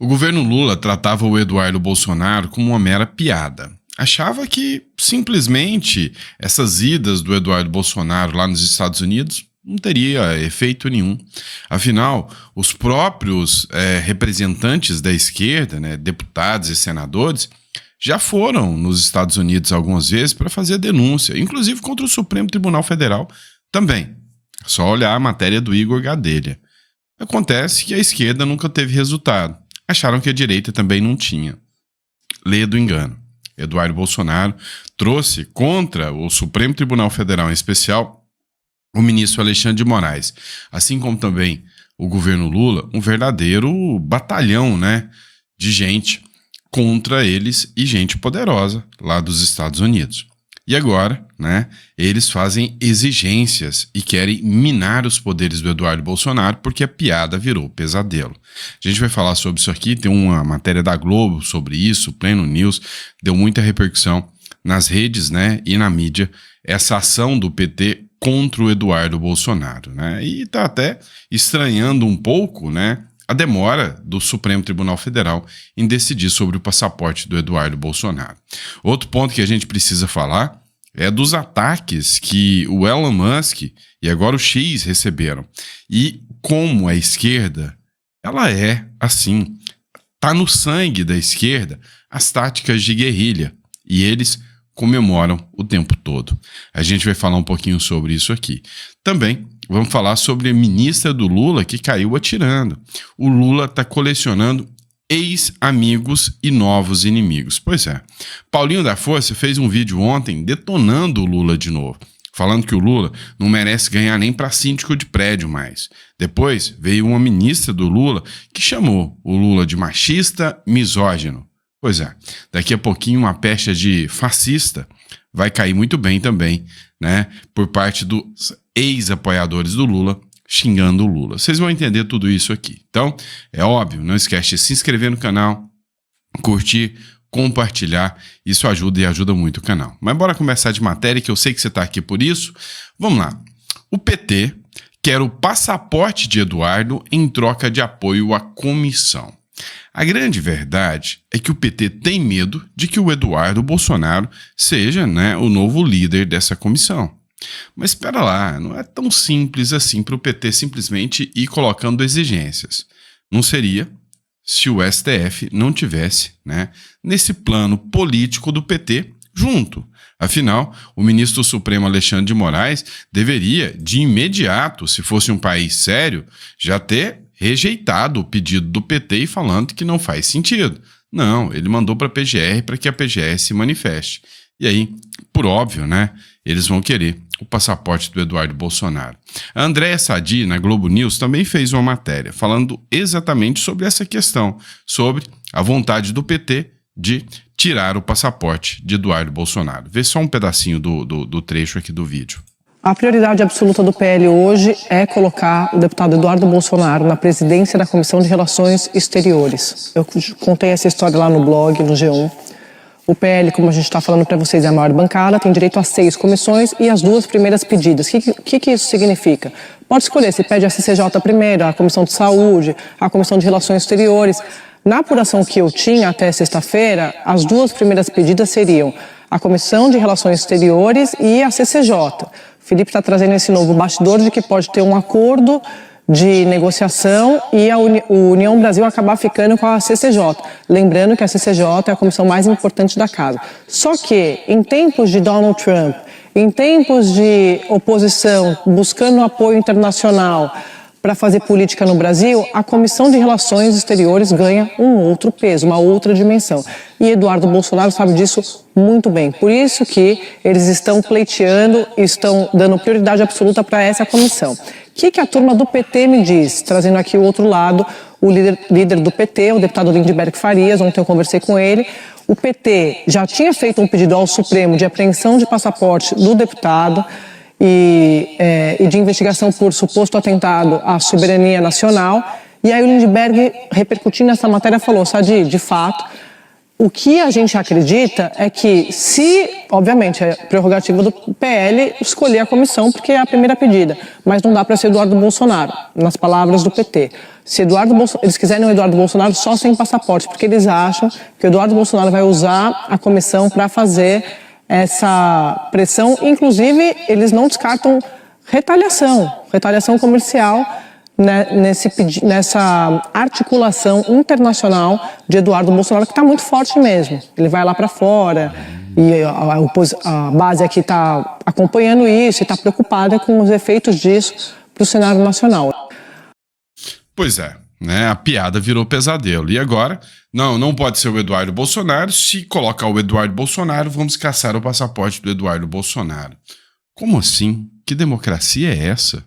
O governo Lula tratava o Eduardo Bolsonaro como uma mera piada. Achava que, simplesmente, essas idas do Eduardo Bolsonaro lá nos Estados Unidos não teria efeito nenhum. Afinal, os próprios representantes da esquerda, deputados e senadores, já foram nos Estados Unidos algumas vezes para fazer denúncia, inclusive contra o Supremo Tribunal Federal também. É só olhar a matéria do Igor Gadelha. Acontece que a esquerda nunca teve resultado. Acharam que a direita também não tinha. Lê do engano. Eduardo Bolsonaro trouxe contra o Supremo Tribunal Federal, em especial o ministro Alexandre de Moraes, assim como também o governo Lula, um verdadeiro batalhão, de gente contra eles e gente poderosa lá dos Estados Unidos. E agora, eles fazem exigências e querem minar os poderes do Eduardo Bolsonaro porque a piada virou pesadelo. A gente vai falar sobre isso aqui, tem uma matéria da Globo sobre isso, Pleno News, deu muita repercussão nas redes, e na mídia, essa ação do PT contra o Eduardo Bolsonaro, E tá até estranhando um pouco, a demora do Supremo Tribunal Federal em decidir sobre o passaporte do Eduardo Bolsonaro. Outro ponto que a gente precisa falar é dos ataques que o Elon Musk e agora o X receberam. E como a esquerda, ela é assim, tá no sangue da esquerda as táticas de guerrilha. E eles comemoram o tempo todo. A gente vai falar um pouquinho sobre isso aqui. Também vamos falar sobre a ministra do Lula que caiu atirando. O Lula está colecionando ex-amigos e novos inimigos. Pois é. Paulinho da Força fez um vídeo ontem detonando o Lula de novo, falando que o Lula não merece ganhar nem para síndico de prédio mais. Depois veio uma ministra do Lula que chamou o Lula de machista, misógino. Pois é, daqui a pouquinho uma pecha de fascista vai cair muito bem também, por parte dos ex-apoiadores do Lula, xingando o Lula. Vocês vão entender tudo isso aqui. Então, é óbvio, não esquece de se inscrever no canal, curtir, compartilhar, isso ajuda e ajuda muito o canal. Mas bora começar de matéria, que eu sei que você está aqui por isso. Vamos lá. O PT quer o passaporte de Eduardo em troca de apoio à comissão. A grande verdade é que o PT tem medo de que o Eduardo Bolsonaro seja, o novo líder dessa comissão. Mas espera lá, não é tão simples assim para o PT simplesmente ir colocando exigências. Não seria se o STF não tivesse, nesse plano político do PT junto. Afinal, o ministro Supremo Alexandre de Moraes deveria, de imediato, se fosse um país sério, já ter rejeitado o pedido do PT e falando que não faz sentido. Não, ele mandou para a PGR para que a PGR se manifeste. E aí, por óbvio, eles vão querer o passaporte do Eduardo Bolsonaro. A Andréa Sadi, na Globo News, também fez uma matéria falando exatamente sobre essa questão, sobre a vontade do PT de tirar o passaporte de Eduardo Bolsonaro. Vê só um pedacinho do trecho aqui do vídeo. A prioridade absoluta do PL hoje é colocar o deputado Eduardo Bolsonaro na presidência da Comissão de Relações Exteriores. Eu contei essa história lá no blog, no G1. O PL, como a gente está falando para vocês, é a maior bancada, tem direito a 6 comissões e as 2 primeiras pedidas. O que isso significa? Pode escolher, se pede a CCJ primeiro, a Comissão de Saúde, a Comissão de Relações Exteriores. Na apuração que eu tinha até sexta-feira, as 2 primeiras pedidas seriam a Comissão de Relações Exteriores e a CCJ. Felipe está trazendo esse novo bastidor de que pode ter um acordo de negociação e a União Brasil acabar ficando com a CCJ. Lembrando que a CCJ é a comissão mais importante da casa. Só que, em tempos de Donald Trump, em tempos de oposição, buscando apoio internacional para fazer política no Brasil, a Comissão de Relações Exteriores ganha um outro peso, uma outra dimensão. E Eduardo Bolsonaro sabe disso muito bem. Por isso que eles estão pleiteando, estão dando prioridade absoluta para essa comissão. O que a turma do PT me diz? Trazendo aqui o outro lado, o líder do PT, o deputado Lindbergh Farias, ontem eu conversei com ele. O PT já tinha feito um pedido ao Supremo de apreensão de passaporte do deputado, e de investigação por suposto atentado à soberania nacional. E aí o Lindbergh, repercutindo essa matéria, falou: Sadi, de fato, O que a gente acredita é que obviamente, é prerrogativa do PL escolher a comissão, porque é a primeira pedida, mas não dá para ser Eduardo Bolsonaro, nas palavras do PT. Se eles quiserem o Eduardo Bolsonaro só sem passaporte, porque eles acham que o Eduardo Bolsonaro vai usar a comissão para fazer essa pressão. Inclusive, eles não descartam retaliação comercial, né, nessa articulação internacional de Eduardo Bolsonaro, que está muito forte mesmo. Ele vai lá para fora e a base aqui está acompanhando isso e está preocupada com os efeitos disso para o cenário nacional. Pois é, né? A piada virou pesadelo. E agora, não pode ser o Eduardo Bolsonaro. Se colocar o Eduardo Bolsonaro, vamos caçar o passaporte do Eduardo Bolsonaro. Como assim? Que democracia é essa?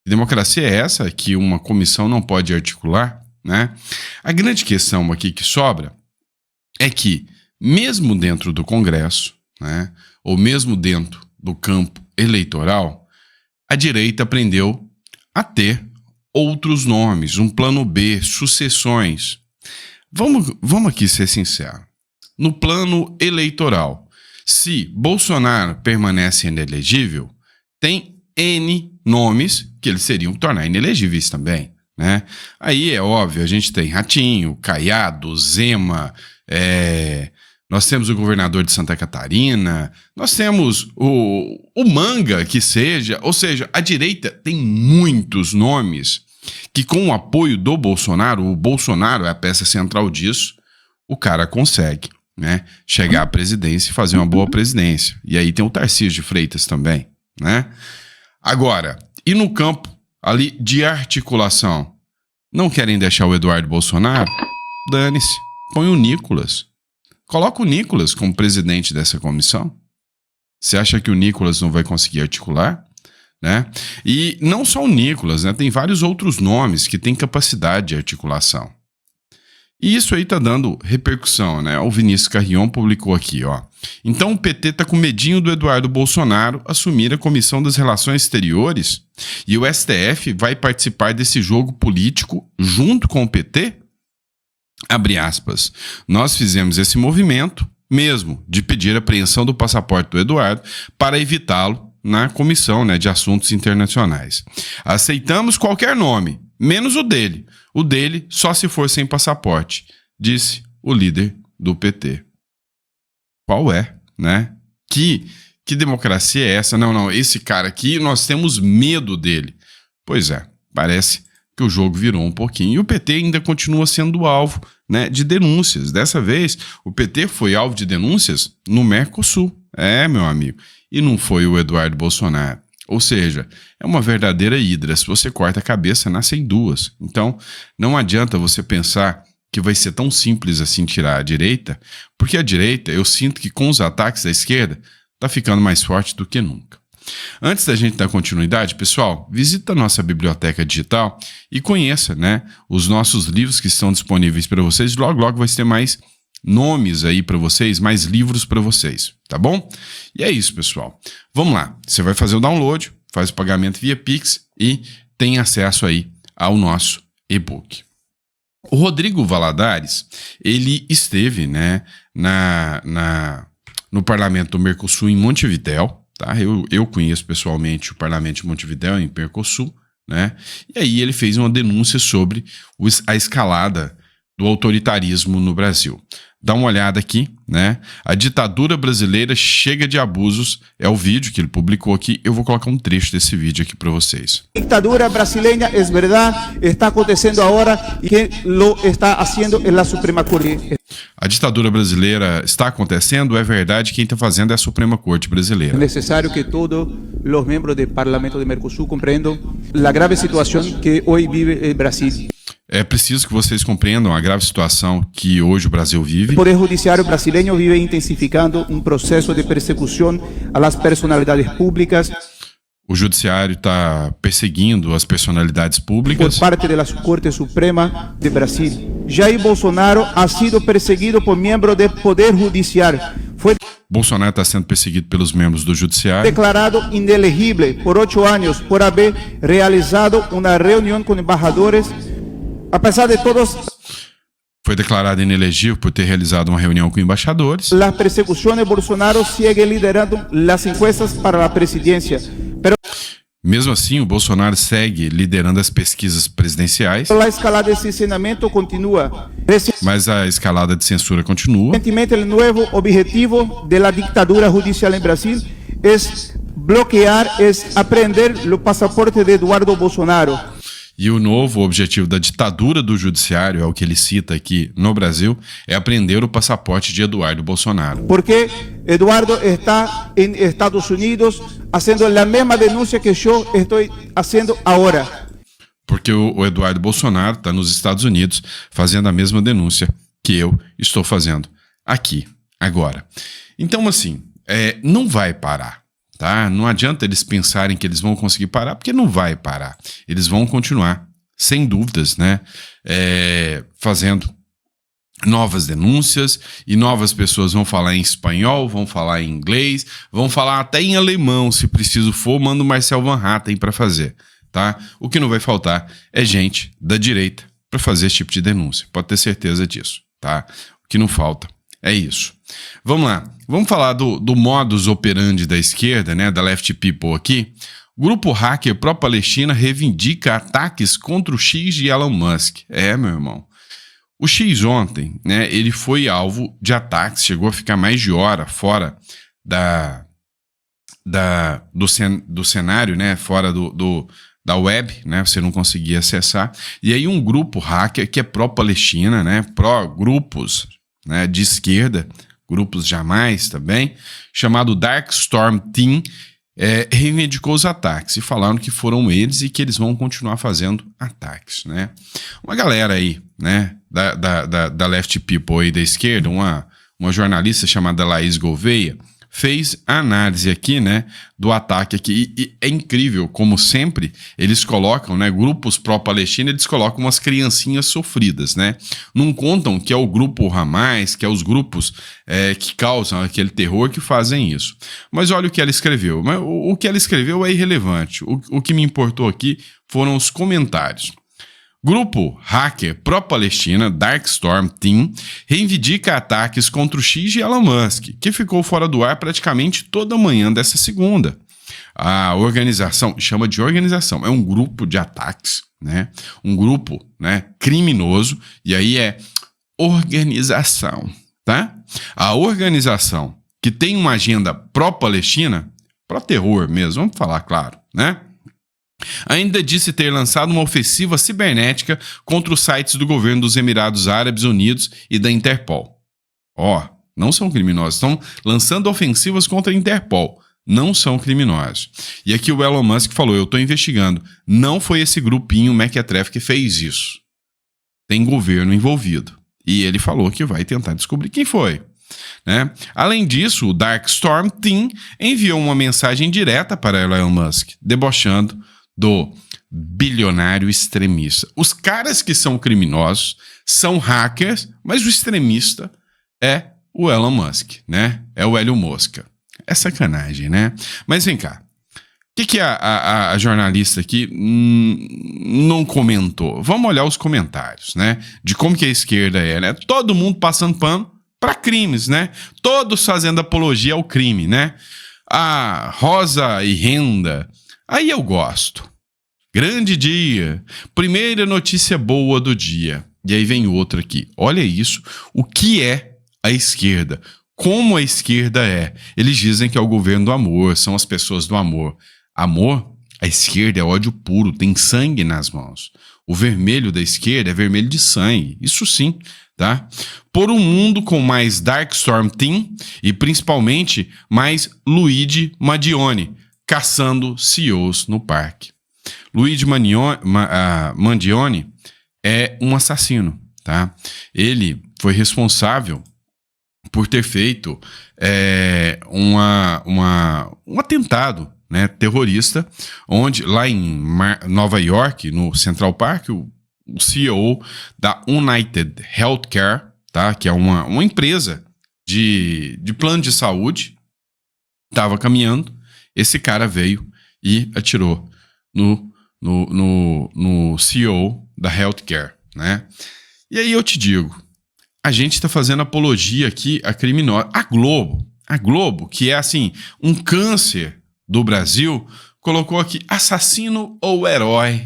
Que democracia é essa que uma comissão não pode articular, né? A grande questão aqui que sobra é que, mesmo dentro do Congresso, né, ou mesmo dentro do campo eleitoral, a direita aprendeu a ter outros nomes, um plano B, sucessões. Vamos aqui ser sinceros. No plano eleitoral, se Bolsonaro permanece inelegível, tem N nomes que eles seriam tornar inelegíveis também, né? Aí é óbvio, a gente tem Ratinho, Caiado, Zema, nós temos o governador de Santa Catarina, nós temos o Manga, que seja, ou seja, a direita tem muitos nomes que, com o apoio do Bolsonaro, o Bolsonaro é a peça central disso, o cara consegue, né, chegar à presidência e fazer uma boa presidência. E aí tem o Tarcísio de Freitas também, né? Agora, e no campo ali de articulação, não querem deixar o Eduardo Bolsonaro? Dane-se, põe o Nicolas. Coloca o Nicolas como presidente dessa comissão. Você acha que o Nicolas não vai conseguir articular? Né? E não só o Nicolas, né? Tem vários outros nomes que têm capacidade de articulação. E isso aí tá dando repercussão, né? O Vinícius Carrion publicou aqui, ó. Então o PT tá com medinho do Eduardo Bolsonaro assumir a Comissão das Relações Exteriores e o STF vai participar desse jogo político junto com o PT? Abre aspas. Nós fizemos esse movimento mesmo de pedir a apreensão do passaporte do Eduardo para evitá-lo na Comissão, né, de Assuntos Internacionais. Aceitamos qualquer nome, menos o dele. O dele só se for sem passaporte, disse o líder do PT. Qual é, né? Que democracia é essa? Não, esse cara aqui, nós temos medo dele. Pois é, parece que o jogo virou um pouquinho. E o PT ainda continua sendo alvo, né, de denúncias. Dessa vez, o PT foi alvo de denúncias no Mercosul. Meu amigo. E não foi o Eduardo Bolsonaro. Ou seja, é uma verdadeira hidra. Se você corta a cabeça, nascem duas. Então, não adianta você pensar que vai ser tão simples assim tirar a direita, porque a direita, eu sinto que com os ataques da esquerda, está ficando mais forte do que nunca. Antes da gente dar continuidade, pessoal, visita a nossa biblioteca digital e conheça, né, os nossos livros que estão disponíveis para vocês. Logo vai ter mais nomes aí para vocês, mais livros para vocês, tá bom? E é isso, pessoal. Vamos lá. Você vai fazer o download, faz o pagamento via Pix e tem acesso aí ao nosso e-book. O Rodrigo Valadares, ele esteve, né, no Parlamento do Mercosul em Montevidéu, tá? Eu conheço pessoalmente o Parlamento de Montevidéu em Mercosul, né? E aí ele fez uma denúncia sobre a escalada do autoritarismo no Brasil. Dá uma olhada aqui, né? A ditadura brasileira chega de abusos. É o vídeo que ele publicou aqui. Eu vou colocar um trecho desse vídeo aqui para vocês. A ditadura brasileira, é verdade, está acontecendo agora e quem lo está fazendo é a Suprema Corte. A ditadura brasileira está acontecendo, é verdade, quem está fazendo é a Suprema Corte brasileira. É necessário que todos os membros do Parlamento de Mercosul compreendam a grave situação que hoje vive o Brasil. É preciso que vocês compreendam a grave situação que hoje o Brasil vive. O Poder Judiciário brasileiro vive intensificando um processo de persecução às personalidades públicas. O Judiciário está perseguindo as personalidades públicas. Por parte da Corte Suprema de Brasil. Jair Bolsonaro ha sido perseguido por membros do Poder Judiciário. Bolsonaro está sendo perseguido pelos membros do Judiciário. Declarado inelegível por 8 anos por haver realizado uma reunião com embaixadores. Apesar de todos... Foi declarado inelegível por ter realizado uma reunião com embaixadores. Las persecuciones, Bolsonaro sigue liderando las encuestas para a presidência. Mesmo assim, o Bolsonaro segue liderando as pesquisas presidenciais. A escalada de cercenamento continua. Mas a escalada de censura continua. Recentemente, o novo objetivo da ditadura judicial em Brasil é bloquear, é apreender o passaporte de Eduardo Bolsonaro. E o novo objetivo da ditadura do judiciário, é o que ele cita aqui no Brasil, é apreender o passaporte de Eduardo Bolsonaro. Porque Eduardo está em Estados Unidos fazendo a mesma denúncia que eu estou fazendo agora. Porque o Eduardo Bolsonaro está nos Estados Unidos fazendo a mesma denúncia que eu estou fazendo aqui, agora. Então, assim, não vai parar. Tá? Não adianta eles pensarem que eles vão conseguir parar, porque não vai parar. Eles vão continuar, sem dúvidas, né? Fazendo novas denúncias, e novas pessoas vão falar em espanhol, vão falar em inglês, vão falar até em alemão, se preciso for, manda o Marcel Van Hatten para fazer. Tá? O que não vai faltar é gente da direita para fazer esse tipo de denúncia. Pode ter certeza disso. Tá? O que não falta é isso. Vamos lá. Vamos falar do modus operandi da esquerda, né, da Left People aqui. O grupo hacker pró-Palestina reivindica ataques contra o X de Elon Musk. Meu irmão. O X ontem, né, ele foi alvo de ataques, chegou a ficar mais de hora fora do cenário, né, fora da web, né, você não conseguia acessar. E aí um grupo hacker que é pró-Palestina, né, pró-grupos, né, de esquerda, grupos jamais também, chamado Dark Storm Team, reivindicou os ataques e falaram que foram eles e que eles vão continuar fazendo ataques, né? Uma galera aí, né, da Left People aí da esquerda, uma jornalista chamada Laís Gouveia, fez a análise aqui, né, do ataque aqui, e é incrível, como sempre, eles colocam, né, grupos pró-Palestina, eles colocam umas criancinhas sofridas, né, não contam que é o grupo Hamas, que é os grupos que causam aquele terror que fazem isso. Mas olha o que ela escreveu, o que ela escreveu é irrelevante, o que me importou aqui foram os comentários. Grupo hacker pró-Palestina, Darkstorm Team, reivindica ataques contra o X de Elon Musk, que ficou fora do ar praticamente toda a manhã dessa segunda. A organização, chama de organização, é um grupo de ataques, né? Um grupo, né, criminoso, e aí é organização, tá? A organização que tem uma agenda pró-Palestina, pró-terror mesmo, vamos falar claro, né? Ainda disse ter lançado uma ofensiva cibernética contra os sites do governo dos Emirados Árabes Unidos e da Interpol. Não são criminosos, estão lançando ofensivas contra a Interpol. Não são criminosos. E aqui o Elon Musk falou, eu estou investigando. Não foi esse grupinho mequetrefe que fez isso. Tem governo envolvido. E ele falou que vai tentar descobrir quem foi. Né? Além disso, o Darkstorm Team enviou uma mensagem direta para Elon Musk, debochando do bilionário extremista. Os caras que são criminosos são hackers, mas o extremista é o Elon Musk, né? É o Hélio Mosca. É sacanagem, né? Mas vem cá. O que a jornalista aqui não comentou? Vamos olhar os comentários, né? De como que a esquerda é, né? Todo mundo passando pano para crimes, né? Todos fazendo apologia ao crime, né? A Rosa e Renda. Aí eu gosto. Grande dia. Primeira notícia boa do dia. E aí vem outra aqui. Olha isso. O que é a esquerda? Como a esquerda é? Eles dizem que é o governo do amor, são as pessoas do amor. Amor? A esquerda é ódio puro, tem sangue nas mãos. O vermelho da esquerda é vermelho de sangue. Isso sim, tá? Por um mundo com mais Darkstorm Team e principalmente mais Luigi Mandione, caçando CEOs no parque. Luigi Mandione é um assassino, tá? Ele foi responsável por ter feito um atentado, né, terrorista, onde lá em Nova York, no Central Park, o CEO da United Healthcare, tá, que é uma empresa de plano de saúde, estava caminhando, esse cara veio e atirou no CEO da Healthcare, né? E aí eu te digo, a gente tá fazendo apologia aqui a criminosos. A Globo, que é assim, um câncer do Brasil, colocou aqui assassino ou herói.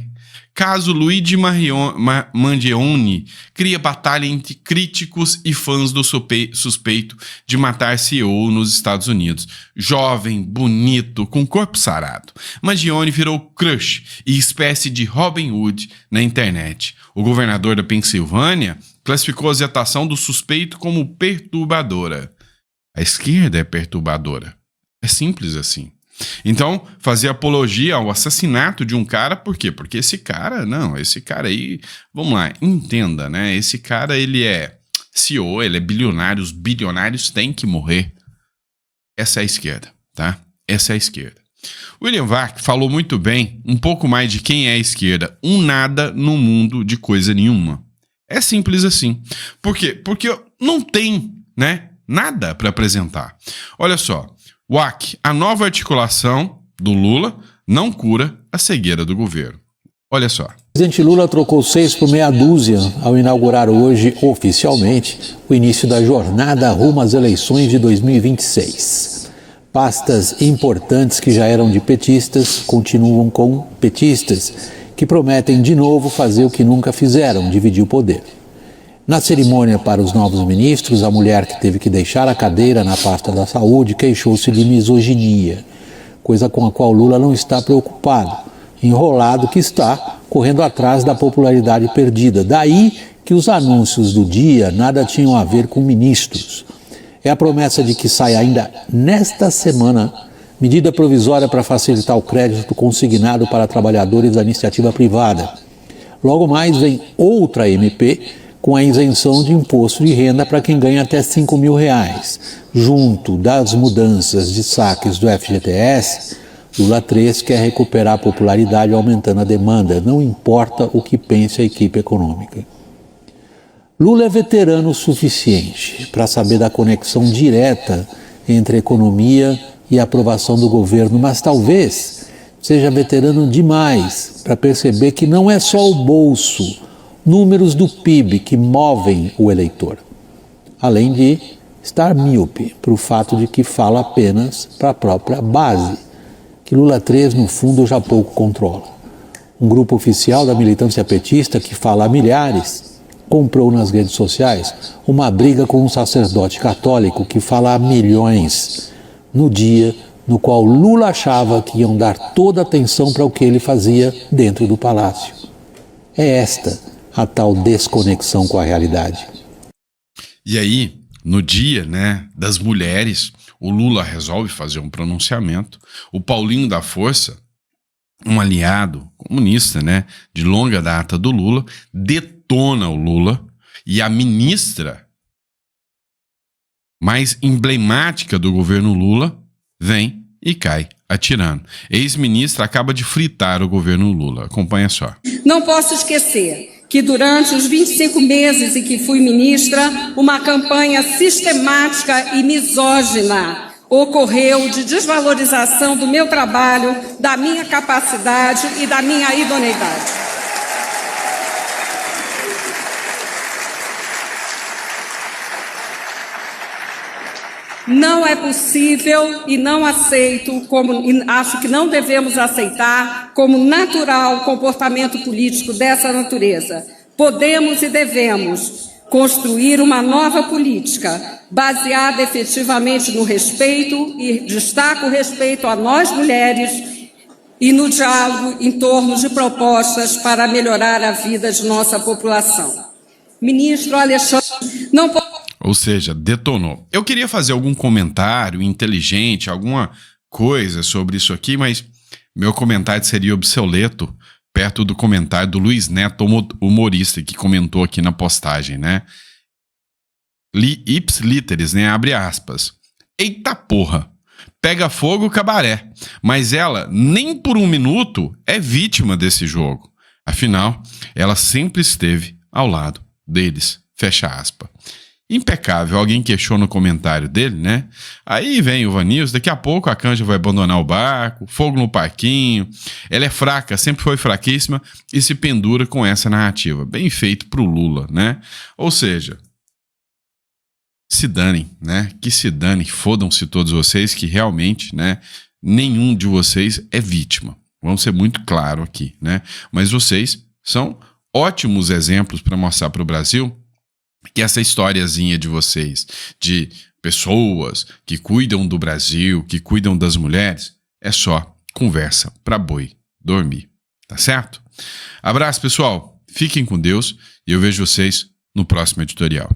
Caso Luigi Mangione cria batalha entre críticos e fãs do suspeito de matar CEO nos Estados Unidos. Jovem, bonito, com corpo sarado. Mangione virou crush e espécie de Robin Hood na internet. O governador da Pensilvânia classificou a exaltação do suspeito como perturbadora. A esquerda é perturbadora. É simples assim. Então, fazer apologia ao assassinato de um cara, por quê? Porque esse cara aí, vamos lá, entenda, né? Esse cara, ele é CEO, ele é bilionário, os bilionários têm que morrer. Essa é a esquerda, tá? Essa é a esquerda. William Vac falou muito bem, um pouco mais de quem é a esquerda. Um nada no mundo de coisa nenhuma. É simples assim. Por quê? Porque não tem, né, nada para apresentar. Olha só. WAC, a nova articulação do Lula não cura a cegueira do governo. Olha só. O presidente Lula trocou 6 por meia dúzia ao inaugurar hoje, oficialmente, o início da jornada rumo às eleições de 2026. Pastas importantes que já eram de petistas continuam com petistas, que prometem de novo fazer o que nunca fizeram, dividir o poder. Na cerimônia para os novos ministros, a mulher que teve que deixar a cadeira na pasta da saúde queixou-se de misoginia, coisa com a qual Lula não está preocupado, enrolado que está, correndo atrás da popularidade perdida. Daí que os anúncios do dia nada tinham a ver com ministros. É a promessa de que sai ainda nesta semana medida provisória para facilitar o crédito consignado para trabalhadores da iniciativa privada. Logo mais vem outra MP com a isenção de imposto de renda para quem ganha até R$5 mil. Junto das mudanças de saques do FGTS, Lula 3 quer recuperar a popularidade aumentando a demanda, não importa o que pense a equipe econômica. Lula é veterano o suficiente para saber da conexão direta entre economia e aprovação do governo, mas talvez seja veterano demais para perceber que não é só o bolso, números do PIB que movem o eleitor, além de estar míope para o fato de que fala apenas para a própria base, que Lula 3 no fundo já pouco controla. Um grupo oficial da militância petista que fala a milhares comprou nas redes sociais uma briga com um sacerdote católico que fala a milhões no dia no qual Lula achava que iam dar toda a atenção para o que ele fazia dentro do palácio. É esta a tal desconexão com a realidade. E aí, no dia, né, das mulheres, o Lula resolve fazer um pronunciamento. O Paulinho da Força, um aliado comunista, né, de longa data do Lula, detona o Lula e a ministra mais emblemática do governo Lula vem e cai atirando. Ex-ministra acaba de fritar o governo Lula. Acompanha só. Não posso esquecer que durante os 25 meses em que fui ministra, uma campanha sistemática e misógina ocorreu de desvalorização do meu trabalho, da minha capacidade e da minha idoneidade. Não é possível e não aceito, e acho que não devemos aceitar como natural o comportamento político dessa natureza. Podemos e devemos construir uma nova política baseada efetivamente no respeito, e destaco o respeito a nós mulheres, e no diálogo em torno de propostas para melhorar a vida de nossa população. Ministro Alexandre, não pode... Ou seja, detonou. Eu queria fazer algum comentário inteligente, alguma coisa sobre isso aqui, mas meu comentário seria obsoleto perto do comentário do Luiz Neto, humorista, que comentou aqui na postagem, né? Ips literis, né? Abre aspas. Eita porra! Pega fogo cabaré. Mas ela, nem por um minuto, é vítima desse jogo. Afinal, ela sempre esteve ao lado deles. Fecha aspas. Impecável, alguém queixou no comentário dele, né? Aí vem o Vanils, daqui a pouco a Canja vai abandonar o barco, fogo no parquinho. Ela é fraca, sempre foi fraquíssima e se pendura com essa narrativa. Bem feito pro Lula, né? Ou seja, se danem, né? Que se danem, fodam-se todos vocês, que realmente, né, nenhum de vocês é vítima. Vamos ser muito claro aqui, né? Mas vocês são ótimos exemplos para mostrar para o Brasil que essa historiazinha de vocês, de pessoas que cuidam do Brasil, que cuidam das mulheres, é só conversa para boi dormir, tá certo? Abraço, pessoal. Fiquem com Deus e eu vejo vocês no próximo editorial.